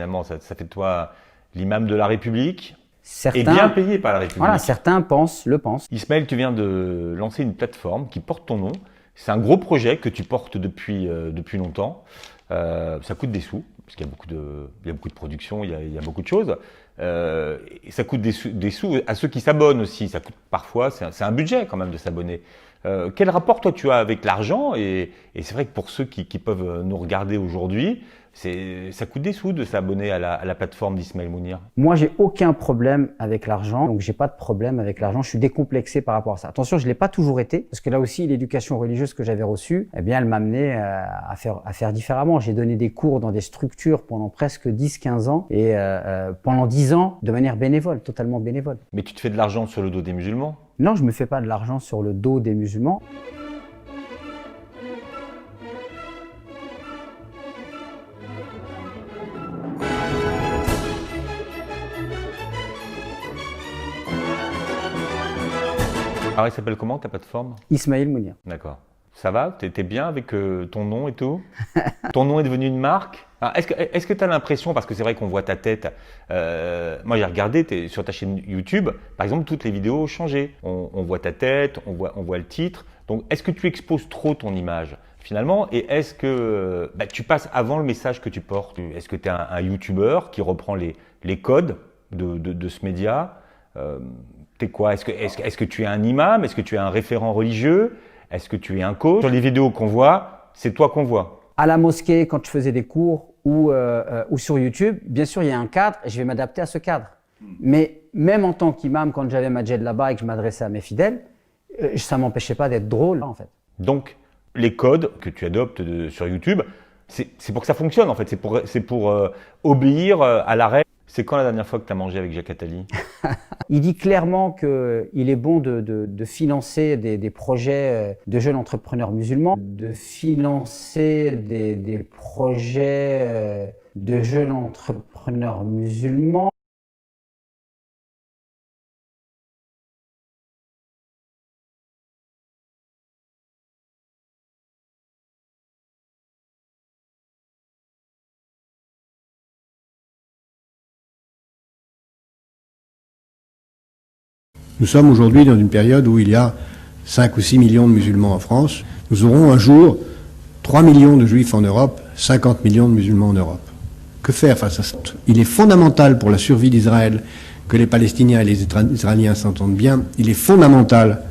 Finalement, ça fait de toi l'imam de la République et Certains, bien payé par la République. voilà, certains le pensent. Ismaël, tu viens de lancer une plateforme qui porte ton nom. C'est un gros projet que tu portes depuis longtemps. Ça coûte des sous, parce qu'il y a beaucoup de production, il y a beaucoup de choses. Et ça coûte des sous à ceux qui s'abonnent aussi. Ça coûte parfois, c'est un budget quand même de s'abonner. Quel rapport toi tu as avec l'argent et c'est vrai que pour ceux qui peuvent nous regarder aujourd'hui, ça coûte des sous de s'abonner à la plateforme d'Ismaël Mounir. Moi, j'ai aucun problème avec l'argent, donc j'ai pas de problème avec l'argent. Je suis décomplexé par rapport à ça. Attention, je l'ai pas toujours été, parce que là aussi, l'éducation religieuse que j'avais reçue, eh bien, elle m'a amené à faire différemment. J'ai donné des cours dans des structures pendant presque 10-15 ans et pendant 10 ans de manière bénévole, totalement bénévole. Mais tu te fais de l'argent sur le dos des musulmans? Non, je me fais pas de l'argent sur le dos des musulmans. Alors, il s'appelle comment ta plateforme? Ismaël Mounir. D'accord. Ça va? T'es bien avec ton nom et tout? Ton nom est devenu une marque? Alors, est-ce que tu as l'impression, parce que c'est vrai qu'on voit ta tête, moi j'ai regardé sur ta chaîne YouTube, par exemple, toutes les vidéos ont changé. On voit ta tête, on voit le titre. Donc, est-ce que tu exposes trop ton image finalement? Et est-ce que tu passes avant le message que tu portes? Est-ce que tu es un YouTuber qui reprend les codes de ce média? T'es quoi? Est-ce que tu es un imam? Est-ce que tu es un référent religieux? Est-ce que tu es un coach? Sur les vidéos qu'on voit, c'est toi qu'on voit. À la mosquée, quand je faisais des cours ou sur YouTube, bien sûr, il y a un cadre et je vais m'adapter à ce cadre. Mais même en tant qu'imam, quand j'avais ma là-bas et que je m'adressais à mes fidèles, ça ne m'empêchait pas d'être drôle, en fait. Donc, les codes que tu adoptes sur YouTube, c'est pour que ça fonctionne, en fait. C'est pour obéir à la règle. C'est quand la dernière fois que tu as mangé avec Jacques Attali? Il dit clairement qu'il est bon de financer des projets de jeunes entrepreneurs musulmans, de financer des projets de jeunes entrepreneurs musulmans. Nous sommes aujourd'hui dans une période où il y a 5 ou 6 millions de musulmans en France. Nous aurons un jour 3 millions de juifs en Europe, 50 millions de musulmans en Europe. Que faire face à ça? Il est fondamental pour la survie d'Israël que les Palestiniens et les Israéliens s'entendent bien. Il est fondamental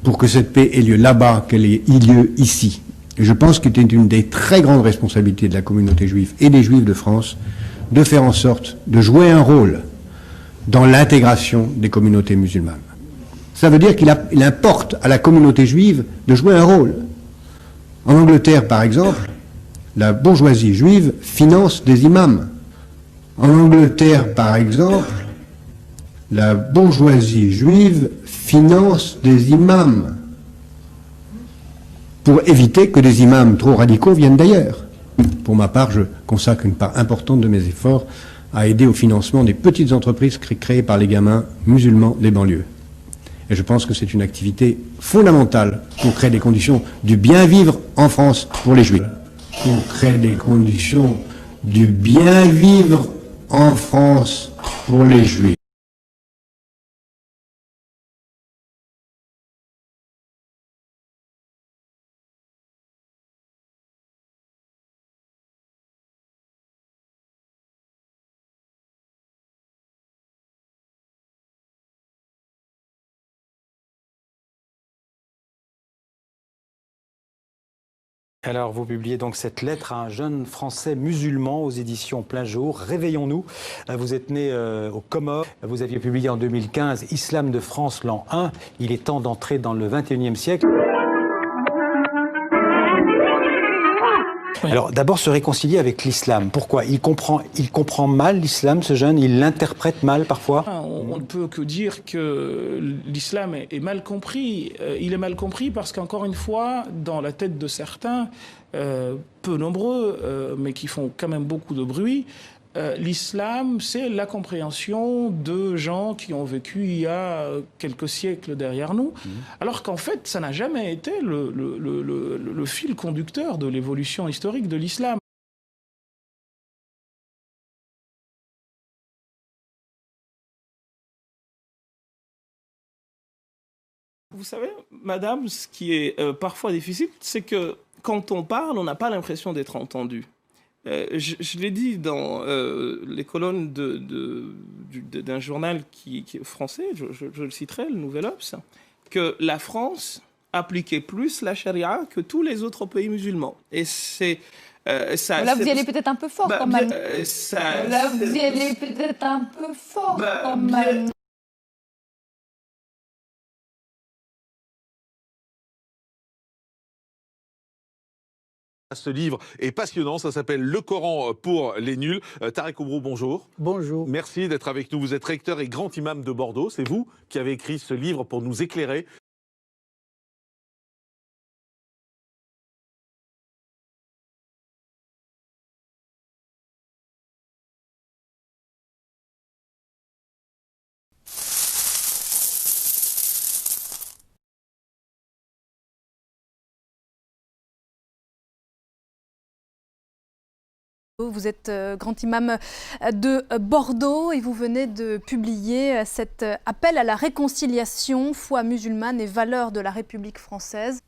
pour que cette paix ait lieu là-bas, qu'elle ait lieu ici. Et je pense qu'il est une des très grandes responsabilités de la communauté juive et des juifs de France de faire en sorte de jouer un rôle dans l'intégration des communautés musulmanes. Ça veut dire qu'il importe à la communauté juive de jouer un rôle. En Angleterre, par exemple, la bourgeoisie juive finance des imams. En Angleterre, par exemple, la bourgeoisie juive finance des imams pour éviter que des imams trop radicaux viennent d'ailleurs. Pour ma part, je consacre une part importante de mes efforts à aider au financement des petites entreprises créées par les gamins musulmans des banlieues. Et je pense que c'est une activité fondamentale pour créer des conditions du bien vivre en France pour les Juifs. Pour créer des conditions du bien vivre en France pour les Juifs. Alors, vous publiez donc cette lettre à un jeune Français musulman aux éditions Plein Jour. Réveillons-nous. Vous êtes né aux Comores. Vous aviez publié en 2015 Islam de France, l'an 1. Il est temps d'entrer dans le 21e siècle. Alors, d'abord, se réconcilier avec l'islam. Pourquoi? Il comprend mal l'islam, ce jeune? Il l'interprète mal, parfois? On ne peut que dire que l'islam est mal compris. Il est mal compris parce qu'encore une fois, dans la tête de certains, peu nombreux, mais qui font quand même beaucoup de bruit, l'islam, c'est la compréhension de gens qui ont vécu il y a quelques siècles derrière nous, alors qu'en fait, ça n'a jamais été le fil conducteur de l'évolution historique de l'islam. vous savez, madame, ce qui est parfois difficile, c'est que quand on parle, on n'a pas l'impression d'être entendu. Je l'ai dit dans les colonnes d'un journal qui est français, je le citerai, le Nouvel Obs, que la France appliquait plus la charia que tous les autres pays musulmans. Et c'est... là, vous y allez peut-être un peu fort quand même. Là, vous y allez peut-être un peu fort quand même. Ce livre est passionnant, ça s'appelle Le Coran pour les nuls. Tarek Oubrou, bonjour. Bonjour. Merci d'être avec nous. Vous êtes recteur et grand imam de Bordeaux. C'est vous qui avez écrit ce livre pour nous éclairer. Vous êtes grand imam de Bordeaux et vous venez de publier cet appel à la réconciliation, foi musulmane et valeurs de la République française.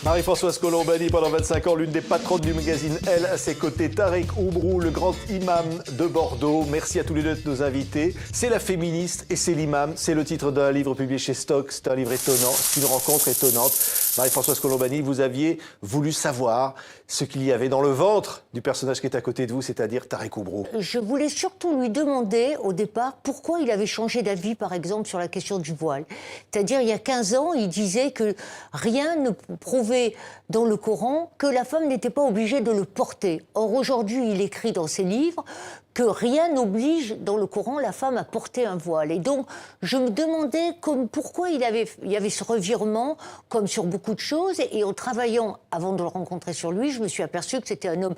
Marie-Françoise Colombani, pendant 25 ans, l'une des patronnes du magazine Elle, à ses côtés, Tarek Oubrou, le grand imam de Bordeaux. Merci à tous les deux de nos invités. C'est la féministe et c'est l'imam. C'est le titre d'un livre publié chez Stock. C'est un livre étonnant, c'est une rencontre étonnante. Marie-Françoise Colombani, vous aviez voulu savoir ce qu'il y avait dans le ventre du personnage qui est à côté de vous, c'est-à-dire Tarek Oubrou. Je voulais surtout lui demander, au départ, pourquoi il avait changé d'avis, par exemple, sur la question du voile. C'est-à-dire, il y a 15 ans, il disait que rien ne prouvait dans le Coran que la femme n'était pas obligée de le porter. Or, aujourd'hui, il écrit dans ses livres que rien n'oblige dans le Coran la femme à porter un voile. Et donc, je me demandais pourquoi il y avait ce revirement, comme sur beaucoup de choses. Et en travaillant, avant de le rencontrer sur lui, je me suis aperçue que c'était un homme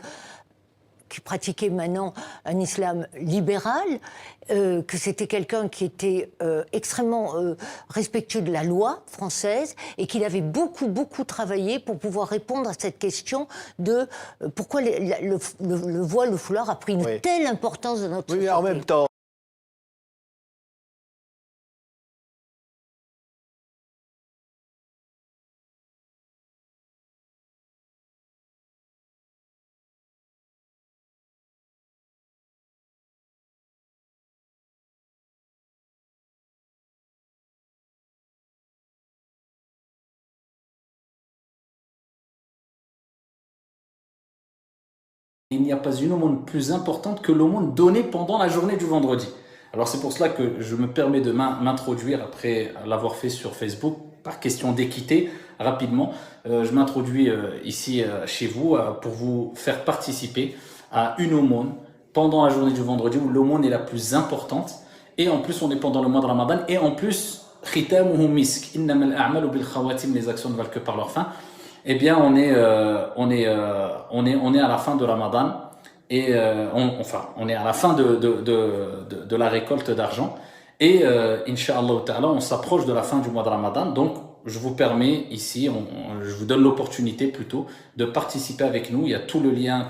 qui pratiquait maintenant un islam libéral, que c'était quelqu'un qui était extrêmement respectueux de la loi française et qu'il avait beaucoup, beaucoup travaillé pour pouvoir répondre à cette question de pourquoi le voile, le foulard a pris une telle importance dans notre société. Oui, mais en même temps, il n'y a pas une aumône plus importante que l'aumône donnée pendant la journée du vendredi. Alors c'est pour cela que je me permets de m'introduire, après l'avoir fait sur Facebook, par question d'équité, rapidement. Je m'introduis ici chez vous pour vous faire participer à une aumône pendant la journée du vendredi, où l'aumône est la plus importante. Et en plus, on est pendant le mois de Ramadan. Et en plus, khitamuhu misk, innamal a'malu bil khawatim, les actions ne valent que par leur fin. Eh bien, on est à la fin de Ramadan et on est à la fin de la récolte d'argent et Inch'Allah Ta'ala, on s'approche de la fin du mois de Ramadan. Donc, je vous permets ici, je vous donne l'opportunité plutôt de participer avec nous. Il y a tous les liens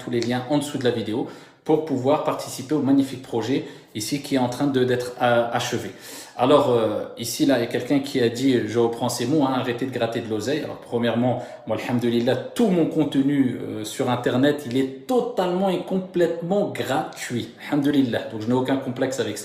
en dessous de la vidéo pour pouvoir participer au magnifique projet ici qui est en train d'être achevé. Alors ici là il y a quelqu'un qui a dit, je reprends ces mots, hein, arrêtez de gratter de l'oseille. Alors premièrement, moi alhamdoulilah, tout mon contenu sur internet il est totalement et complètement gratuit, alhamdoulilah, donc je n'ai aucun complexe avec ça.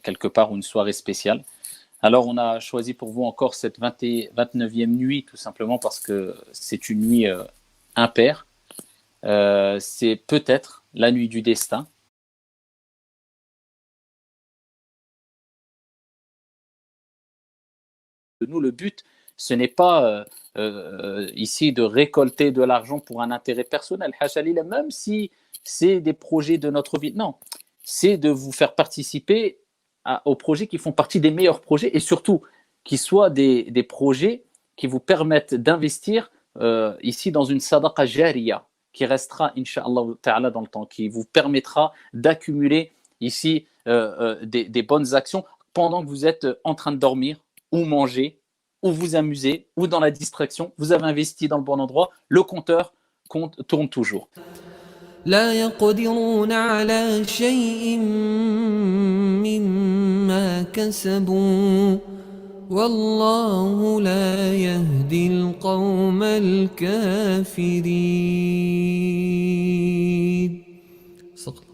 quelque part, ou une soirée spéciale. Alors, on a choisi pour vous encore cette 29e nuit, tout simplement parce que c'est une nuit impaire. C'est peut-être la nuit du destin. Nous, le but, ce n'est pas ici de récolter de l'argent pour un intérêt personnel, même si c'est des projets de notre vie. Non, c'est de vous faire participer aux projets qui font partie des meilleurs projets et surtout qui soient des projets qui vous permettent d'investir ici dans une sadaqa jariya qui restera, Inch'Allah ta'ala, dans le temps, qui vous permettra d'accumuler ici des bonnes actions pendant que vous êtes en train de dormir ou manger, ou vous amuser, ou dans la distraction. Vous avez investi dans le bon endroit, le compteur tourne toujours. لا يقدرون على شيء مما كسبوا والله لا يهدي القوم الكافرين. صدق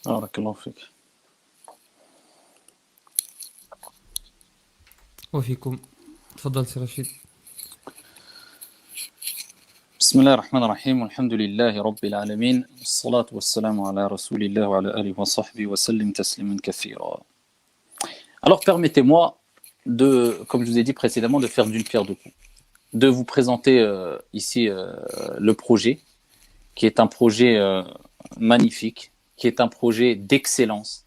الله. بارك الله فيك. وفيكم. تفضل سي رشيد. بسم الله الرحمن الرحيم والحمد لله رب العالمين والصلاة والسلام على رسول الله وعلى آله وصحبه وسلم تسليما كثيرا. Alors permettez-moi de, comme je vous ai dit précédemment, de faire d'une pierre deux coups, de vous présenter ici le projet, qui est un projet magnifique, qui est un projet d'excellence,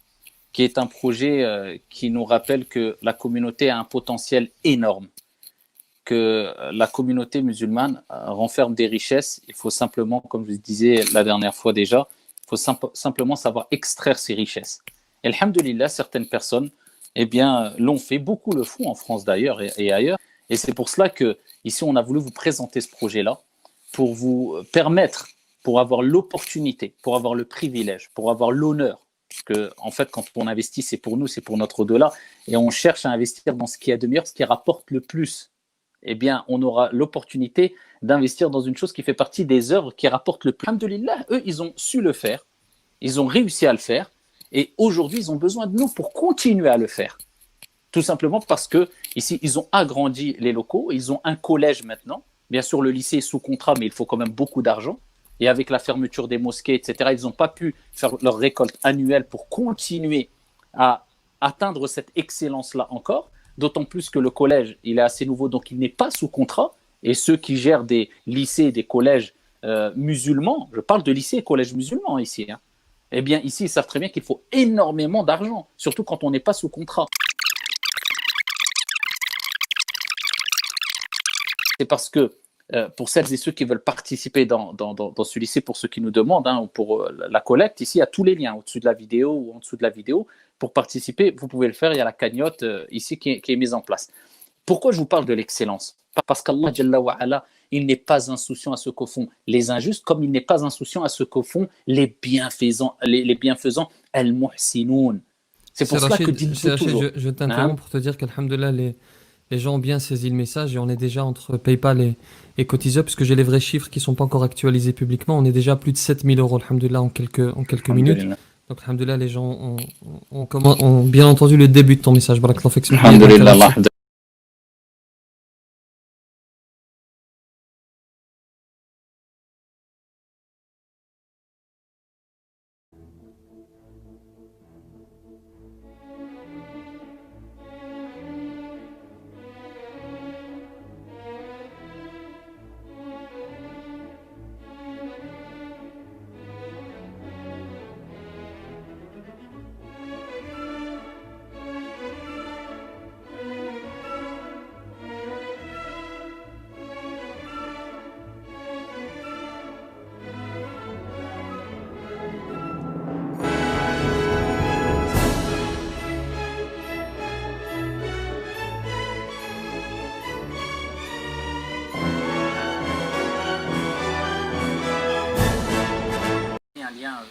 qui est un projet qui nous rappelle que la communauté a un potentiel énorme, que la communauté musulmane renferme des richesses. Il faut simplement, comme je vous disais la dernière fois déjà, il faut simplement savoir extraire ces richesses. Et alhamdoulilah, certaines personnes l'ont fait, beaucoup le font en France d'ailleurs et ailleurs. Et c'est pour cela que ici on a voulu vous présenter ce projet-là, pour vous permettre, pour avoir l'opportunité, pour avoir le privilège, pour avoir l'honneur. Parce que, en fait, quand on investit, c'est pour nous, c'est pour notre au-delà. Et on cherche à investir dans ce qui est de meilleur, ce qui rapporte le plus. On aura l'opportunité d'investir dans une chose qui fait partie des œuvres qui rapportent le plus. Alhamdoulilah, eux, ils ont su le faire. Ils ont réussi à le faire. Et aujourd'hui, ils ont besoin de nous pour continuer à le faire. Tout simplement parce que ici, ils ont agrandi les locaux. Ils ont un collège maintenant. Bien sûr, le lycée est sous contrat, mais il faut quand même beaucoup d'argent. Et avec la fermeture des mosquées, etc., ils n'ont pas pu faire leur récolte annuelle pour continuer à atteindre cette excellence-là encore. D'autant plus que le collège, il est assez nouveau, donc il n'est pas sous contrat. Et ceux qui gèrent des lycées, des collèges musulmans, je parle de lycées et collèges musulmans ici, ici, ils savent très bien qu'il faut énormément d'argent, surtout quand on n'est pas sous contrat. C'est parce que pour celles et ceux qui veulent participer dans ce lycée, pour ceux qui nous demandent, pour la collecte, ici, il y a tous les liens au-dessus de la vidéo ou en dessous de la vidéo. Pour participer, vous pouvez le faire, il y a la cagnotte ici qui est mise en place. Pourquoi je vous parle de l'excellence? Parce qu'Allah Jalla wa Ala, il n'est pas insouciant à ce qu'au font les injustes, comme il n'est pas insouciant à ce qu'au font les bienfaisants, al-muhsinoun. C'est pour cela que dites-vous toujours. Je t'interromps pour te dire qu'alhamdoulilah, les gens ont bien saisi le message et on est déjà entre PayPal et Cotiseup, parce que j'ai les vrais chiffres qui ne sont pas encore actualisés publiquement. On est déjà à plus de 7 000 € alhamdoulilah en quelques minutes. Donc alhamdoulilah, les gens ont bien entendu le début de ton message. Barakallahu fik. Alhamdoulilah.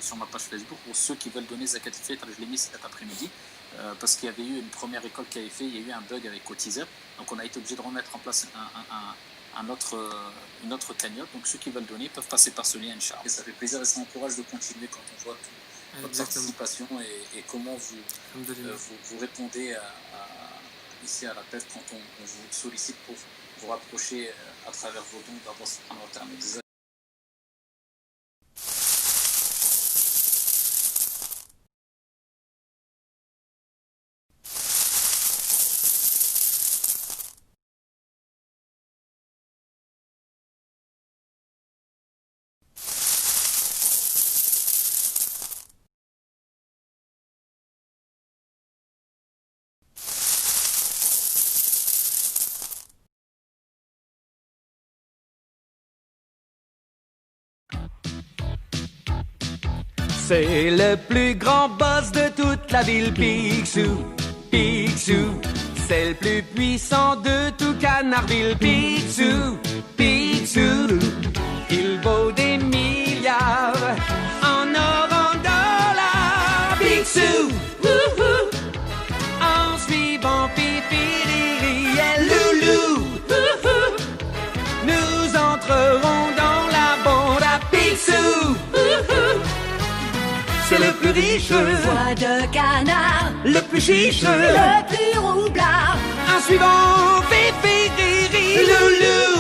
Sur ma page Facebook pour ceux qui veulent donner Zakat al-Fitr. Je l'ai mis cet après-midi parce qu'il y avait eu une première école qui avait fait, il y a eu un bug avec Cotiseup, donc on a été obligé de remettre en place une autre cagnotte. Donc ceux qui veulent donner peuvent passer par ce lien, Inch'Allah. Et ça fait plaisir et ça encourage de continuer quand on voit votre participation et comment vous répondez ici à l'appel quand on vous sollicite pour vous rapprocher à travers vos dons d'Allah subhanahu wa ta'ala. C'est le plus grand boss de toute la ville, Picsou, Picsou. C'est le plus puissant de tout Canardville, Picsou, Picsou. Il vaut des milliards en or, en dollars, Picsou. En suivant Pipi, Riri et Loulou, nous entrerons dans la bande à Picsou. C'est le plus riche, Voix de canard, le plus chiche, le plus roublard. en suivant Pipi, Riri, Loulou.